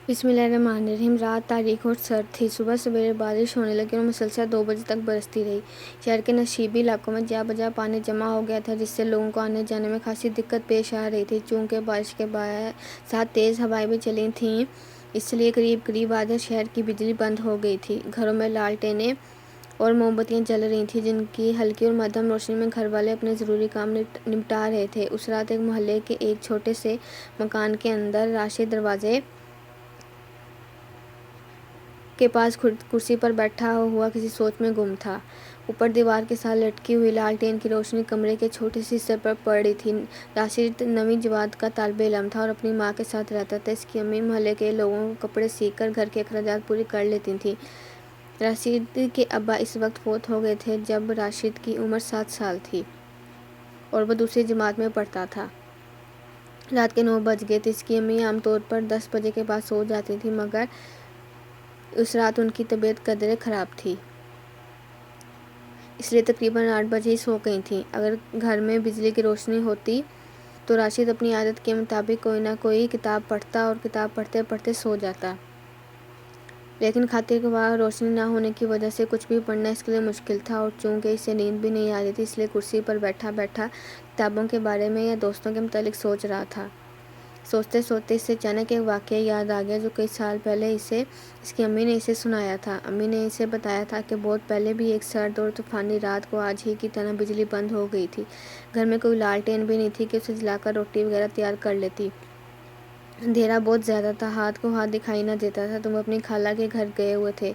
बिस्मिल्लाहिर्रहमानिर्रहीम। रात तारीख और सर्द थी। सुबह सवेरे बारिश होने लगी और मुसलसल 2 बजे तक बरसती रही। शहर के नशीबी इलाकों में जा बजा पानी जमा हो गया था, जिससे लोगों को आने जाने में खासी दिक्कत पेश आ रही थी। चूँकि बारिश के साथ तेज़ हवाएं भी चली थीं, इसलिए करीब करीब आधे शहर की बिजली बंद हो गई थी। घरों में लालटेनें और मोमबत्तियाँ जल रही थीं, जिनकी हल्की और मध्यम रोशनी में घर वाले अपने ज़रूरी काम निपटा रहे थे। उस रात एक मोहल्ले के एक छोटे से मकान के अंदर राशिद दरवाजे के पास कुर्सी पर बैठा हुआ किसी सोच में गुम था। ऊपर दीवार के साथ लटकी हुई लालटेन की रोशनी कमरे के छोटे से हिस्से पर पड़ रही थी। राशिद नवीं जमात का तालिब इल्म था और अपनी माँ के साथ रहता था। इसकी अम्मी मोहल्ले के लोगों को कपड़े सीख कर घर के अखराजात पूरी कर लेती थीं। राशिद के अब्बा इस वक्त फौत हो गए थे जब राशिद की उम्र 7 साल थी और वह दूसरी जमात में पढ़ता था। रात के 9 बज गए थे। इसकी अम्मी आमतौर पर 10 बजे के बाद सो जाती थी, मगर उस रात उनकी तबीयत कदरे ख़राब थी, इसलिए तकरीबन 8 बजे ही सो गई थीं। अगर घर में बिजली की रोशनी होती तो राशिद अपनी आदत के मुताबिक कोई ना कोई किताब पढ़ता और किताब पढ़ते पढ़ते सो जाता, लेकिन खातिर ख्वाह रोशनी ना होने की वजह से कुछ भी पढ़ना इसके लिए मुश्किल था। और चूँकि इसे नींद भी नहीं आ रही थी, इसलिए कुर्सी पर बैठा बैठा किताबों के बारे में या दोस्तों के मुतालिक सोच रहा था। सोचते सोचते इसे अचानक एक वाक़या याद आ गया जो कई साल पहले इसकी अम्मी ने इसे सुनाया था। अम्मी ने इसे बताया था कि बहुत पहले भी एक सर्द और तूफ़ानी रात को आज ही की तरह बिजली बंद हो गई थी। घर में कोई लालटेन भी नहीं थी कि उसे जलाकर रोटी वगैरह तैयार कर लेती। अंधेरा बहुत ज़्यादा था, हाथ को हाथ दिखाई न देता था। तुम अपनी खाला के घर गए हुए थे।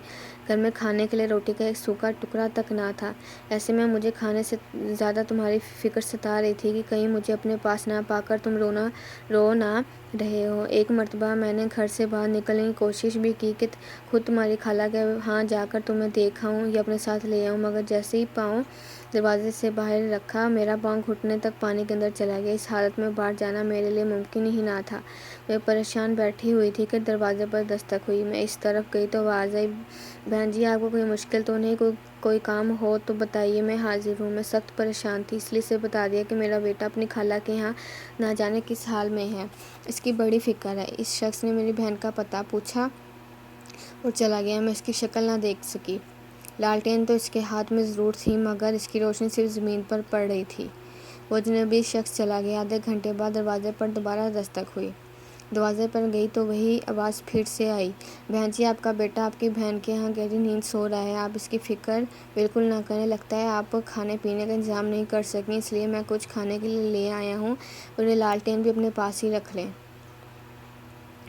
घर में खाने के लिए रोटी का एक सूखा टुकड़ा तक ना था। ऐसे में मुझे खाने से ज़्यादा तुम्हारी फ़िक्र सता रही थी कि कहीं मुझे अपने पास ना पाकर तुम रो ना रहे हो। एक मर्तबा मैंने घर से बाहर निकलने की कोशिश भी की कि खुद तुम्हारी खाला के यहाँ जाकर तुम्हें देख आऊँ या अपने साथ ले आऊँ, मगर जैसे ही पाँव दरवाजे से बाहर रखा, मेरा पाँव घुटने तक पानी के अंदर चला गया। इस हालत में बाहर जाना मेरे लिए मुमकिन ही ना था। मैं परेशान बैठी हुई थी कि दरवाजे पर दस्तक हुई। मैं इस तरफ गई तो आवाज़ आई, बहन जी आपको कोई मुश्किल तो नहीं? कोई काम हो तो बताइए, मैं हाजिर हूँ। मैं सख्त परेशान थी, इसलिए इसे बता दिया कि मेरा बेटा अपनी खाला के यहाँ ना जाने किस हाल में है, इसकी बड़ी फ़िक्र है। इस शख्स ने मेरी बहन का पता पूछा और चला गया। मैं इसकी शक्ल ना देख सकी। लालटेन तो इसके हाथ में ज़रूर थी, मगर इसकी रोशनी सिर्फ ज़मीन पर पड़ रही थी। वो अजनबी शख्स चला गया। आधे घंटे बाद दरवाजे पर दोबारा दस्तक हुई। दरवाजे पर गई तो वही आवाज़ फिर से आई, बहन जी आपका बेटा आपकी बहन के यहाँ गहरी नींद सो रहा है, आप इसकी फ़िक्र बिल्कुल ना करें। लगता है आप खाने पीने का इंतज़ाम नहीं कर सकें, इसलिए मैं कुछ खाने के लिए ले आया हूँ और ये लालटेन भी अपने पास ही रख लें,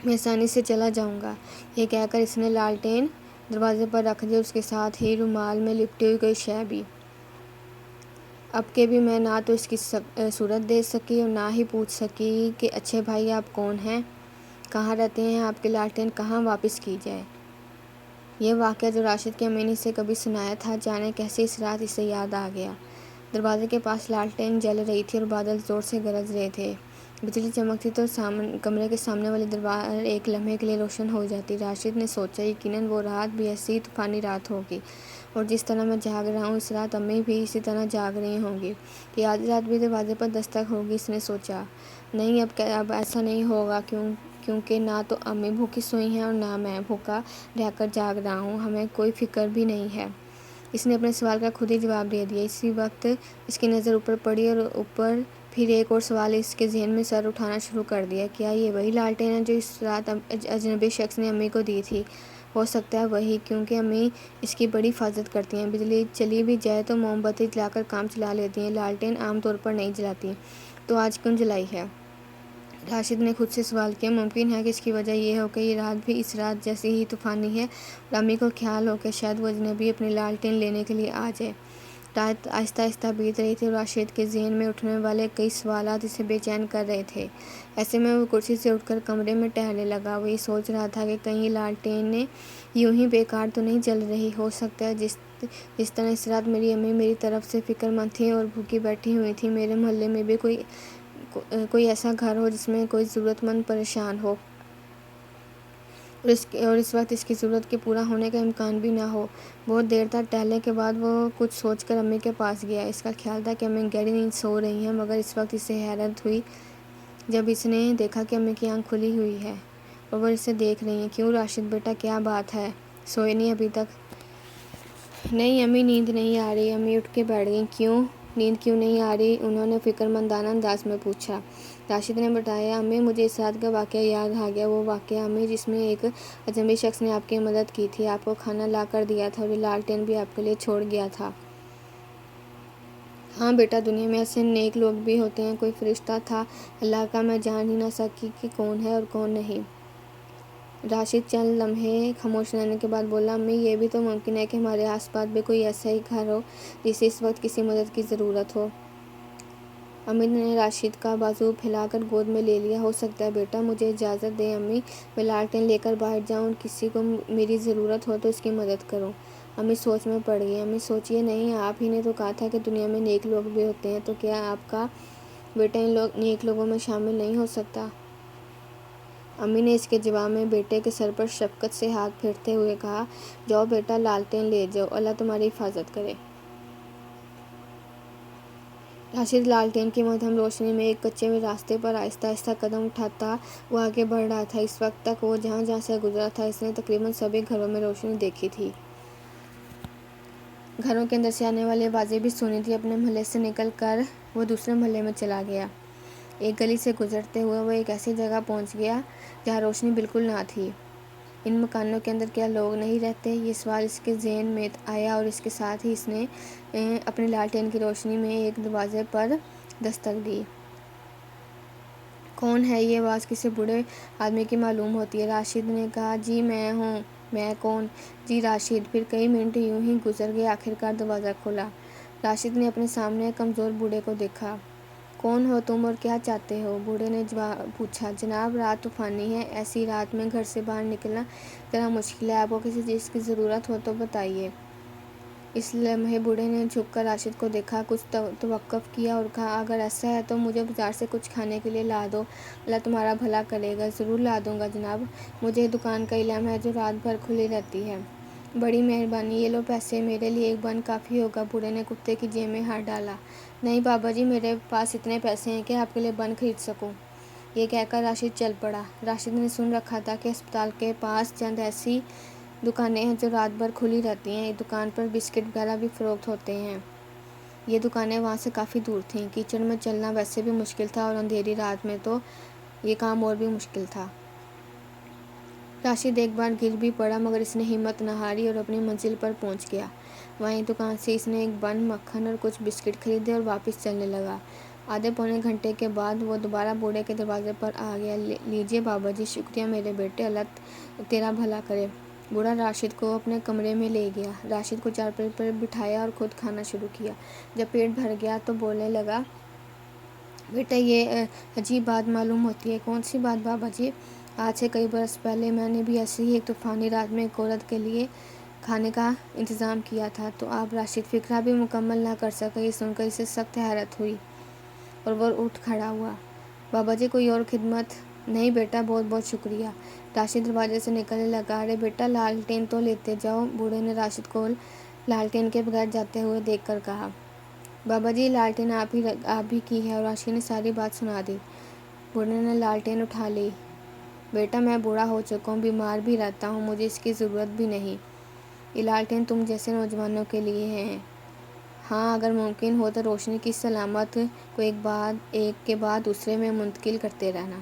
मैं आसानी से चला जाऊँगा। ये कहकर इसने लालटेन दरवाजे पर रख दी, उसके साथ ही रुमाल में लिपटी हुई कोई शय भी। अब के भी मैं ना तो इसकी सूरत देख सकी और ना ही पूछ सकी कि अच्छे भाई आप कौन हैं, कहाँ रहते हैं, आपके लालटेन कहाँ वापस की जाए। यह वाक़या जो राशिद की अम्मी ने इसे कभी सुनाया था, जाने कैसे इस रात इसे याद आ गया। दरवाजे के पास लालटेन जल रही थी और बादल ज़ोर से गरज रहे थे। बिजली चमकती तो कमरे के सामने वाली दीवार एक लम्हे के लिए रोशन हो जाती। राशिद ने सोचा, यकीनन वो रात भी ऐसी तूफ़ानी रात होगी और जिस तरह मैं जाग रहा हूँ, इस रात अम्मी भी इसी तरह जाग रही होंगी कि आधी रात भी दरवाजे पर दस्तक होगी। इसने सोचा, नहीं अब ऐसा नहीं होगा, क्योंकि ना तो अम्मी भूखी सोई हैं और ना मैं भूखा रहकर जाग रहा हूँ, हमें कोई फ़िक्र भी नहीं है। इसने अपने सवाल का खुद ही जवाब दे दिया। इसी वक्त इसकी नज़र ऊपर पड़ी और ऊपर फिर एक और सवाल इसके जहन में सर उठाना शुरू कर दिया, क्या ये वही लालटेन है जो इस रात अजनबी शख्स ने अम्मी को दी थी? हो सकता है वही, क्योंकि अम्मी इसकी बड़ी हिफाजत करती हैं। बिजली चली भी जाए तो मोमबत्ती जलाकर काम चला लेती हैं, लालटेन आमतौर पर नहीं जलाती, तो आज क्यों जलाई है? राशिद ने खुद से सवाल किया। मुमकिन है कि इसकी वजह यह हो कि ये रात भी इस रात जैसी ही तूफ़ानी है और अम्मी को ख्याल हो कि शायद वो अजनबी अपनी लालटेन लेने के लिए आ जाए। रात आहिस्ता आहिस्ता बीत रही थी और राशिद के ज़हन में उठने वाले कई सवालात इसे बेचैन कर रहे थे। ऐसे में वो कुर्सी से उठकर कमरे में टहलने लगा। वो ये सोच रहा था कि कहीं लालटेन यूं ही बेकार तो नहीं जल रही। हो सकता है जिस तरह इस रात मेरी अम्मी मेरी तरफ से फ़िक्रमंद थी और भूखी बैठी हुई थी, मेरे मोहल्ले में भी कोई ऐसा घर हो जिसमें कोई ज़रूरतमंद परेशान हो और इस वक्त इसकी ज़रूरत के पूरा होने का इम्कान भी ना हो। बहुत देर तक टहलने के बाद वो कुछ सोचकर अम्मी के पास गया। इसका ख्याल था कि अम्मी गहरी नींद सो रही हैं, मगर इस वक्त इसे हैरत हुई जब इसने देखा कि अम्मी की आंख खुली हुई है اور وہ اسے دیکھ رہی ہیں۔ کیوں راشد بیٹا، کیا بات ہے، سوئے نہیں ابھی تک؟ نہیں امی، نیند نہیں آ رہی۔ امی اٹھ کے بیٹھ گئیں۔ کیوں نیند کیوں نہیں آ رہی؟ انہوں نے فکر مندانہ انداز میں پوچھا۔ راشد نے بتایا، امی مجھے اس رات کا واقعہ یاد آ گیا، وہ واقعہ امی جس میں ایک اجنبی شخص نے آپ کی مدد کی تھی، آپ کو کھانا لا کر دیا تھا اور یہ لالٹین بھی آپ کے لیے چھوڑ گیا تھا۔ ہاں بیٹا، دنیا میں ایسے نیک لوگ بھی ہوتے ہیں، کوئی فرشتہ تھا اللہ کا، میں جان ہی نہ سکی کہ کون ہے اور کون نہیں۔ راشد چند لمحے خاموش رہنے کے بعد بولا، امی یہ بھی تو ممکن ہے کہ ہمارے آس پاس بھی کوئی ایسا ہی گھر ہو جسے اس وقت کسی مدد کی ضرورت ہو۔ امی نے راشد کا بازو پھیلا کر گود میں لے لیا۔ ہو سکتا ہے بیٹا، مجھے اجازت دیں امی، میں لالٹین لے کر باہر جاؤں اور کسی کو میری ضرورت ہو تو اس کی مدد کروں۔ امی سوچ میں پڑ گئی۔ امی سوچیے نہیں، آپ ہی نے تو کہا تھا کہ دنیا میں نیک لوگ بھی ہوتے ہیں، تو کیا آپ کا بیٹا ان نیک لوگوں میں شامل نہیں ہو سکتا؟ امی نے اس کے جواب میں بیٹے کے سر پر شفقت سے ہاتھ پھیرتے ہوئے کہا، جاؤ بیٹا، لالٹین لے جاؤ، اللہ تمہاری حفاظت کرے۔ راشد لالٹین کی مدھم روشنی میں ایک کچے ہوئے راستے پر آہستہ آہستہ قدم اٹھاتا وہ آگے بڑھ رہا تھا۔ اس وقت تک وہ جہاں جہاں سے گزرا تھا اس نے تقریباً سبھی گھروں میں روشنی دیکھی تھی۔ گھروں کے اندر سے آنے والی آوازیں بھی سنی تھی۔ اپنے محلے سے نکل کر وہ دوسرے محلے میں چلا گیا۔ ایک گلی سے گزرتے ہوئے وہ ایک ایسی جگہ پہنچ گیا جہاں روشنی بالکل نہ تھی۔ ان مکانوں کے اندر کیا لوگ نہیں رہتے؟ یہ سوال اس کے ذہن میں آیا اور اس کے ساتھ ہی اس نے اپنے لالٹین کی روشنی میں ایک دروازے پر دستک دی۔ کون ہے یہ آواز؟ کسی بوڑھے آدمی کی معلوم ہوتی ہے۔ راشد نے کہا، جی میں ہوں۔ میں کون؟ جی راشد۔ پھر کئی منٹ یوں ہی گزر گئے، آخر کار دروازہ کھلا۔ راشد نے اپنے سامنے کمزور بوڑھے کو دیکھا۔ کون ہو تم اور کیا چاہتے ہو؟ بوڑھے نے پوچھا۔ جناب رات طوفانی ہے، ایسی رات میں گھر سے باہر نکلنا ذرا مشکل ہے، آپ کو کسی چیز کی ضرورت ہو تو بتائیے۔ اس لمحے بوڑھے نے جھک کر راشد کو دیکھا، کچھ توقف کیا اور کہا، اگر ایسا ہے تو مجھے بازار سے کچھ کھانے کے لیے لا دو، اللہ تمہارا بھلا کرے گا۔ ضرور لا دوں گا جناب، مجھے دکان کا علم ہے جو رات بھر کھلی رہتی ہے۔ بڑی مہربانی، یہ لو پیسے، میرے لیے ایک بن کافی ہوگا۔ بوڑھے نے کتے کی جیب میں ہاتھ ڈالا۔ نہیں بابا جی، میرے پاس اتنے پیسے ہیں کہ آپ کے لیے بن خرید سکوں۔ یہ کہہ کر راشد چل پڑا۔ راشد نے سن رکھا تھا کہ ہسپتال کے پاس چند ایسی دکانیں ہیں جو رات بھر کھلی رہتی ہیں، ایک دکان پر بسکٹ وغیرہ بھی فروخت ہوتے ہیں۔ یہ دکانیں وہاں سے کافی دور تھیں۔ کیچڑ میں چلنا ویسے بھی مشکل تھا اور اندھیری رات میں تو یہ کام اور بھی مشکل تھا۔ راشد ایک بار گر بھی پڑا مگر اس نے ہمت نہ ہاری اور اپنی منزل پر پہنچ گیا۔ وہیں دکان سے اس نے ایک بن، مکھن اور کچھ بسکٹ خریدے اور واپس چلنے لگا۔ آدھے پونے گھنٹے کے بعد وہ دوبارہ بوڑھے کے دروازے پر آ گیا۔ لیجیے بابا جی، شکریہ میرے بیٹے، اللہ تیرا بھلا کرے۔ بوڑھا راشد کو اپنے کمرے میں لے گیا، راشد کو چارپائی پر بٹھایا اور خود کھانا شروع کیا۔ جب پیٹ بھر گیا تو بولنے لگا، بیٹا یہ عجیب بات معلوم ہوتی ہے۔ کون سی بات بابا جی؟ آج سے کئی برس پہلے میں نے بھی ایسی ہی ایک طوفانی رات میں ایک عورت کے لیے کھانے کا انتظام کیا تھا، تو آپ راشد فقرہ بھی مکمل نہ کر سکے۔ یہ سن کر اسے سخت حیرت ہوئی اور وہ اٹھ کھڑا ہوا۔ بابا جی کوئی اور خدمت؟ نہیں بیٹا، بہت بہت شکریہ۔ راشد دروازے سے نکلنے لگا۔ ارے بیٹا، لالٹین تو لیتے جاؤ، بوڑھے نے راشد کو لالٹین کے بغیر جاتے ہوئے دیکھ کر کہا۔ بابا جی لالٹین آپ ہی کی ہے، اور راشد نے ساری بات سنا دی۔ بوڑھے نے لالٹین اٹھا لی۔ بیٹا میں بوڑھا ہو چکا ہوں، بیمار بھی رہتا ہوں، مجھے اس کی ضرورت بھی نہیں۔ یہ لالٹین تم جیسے نوجوانوں کے لیے ہیں۔ ہاں اگر ممکن ہو تو روشنی کی اس علامت کو ایک کے بعد دوسرے میں منتقل کرتے رہنا۔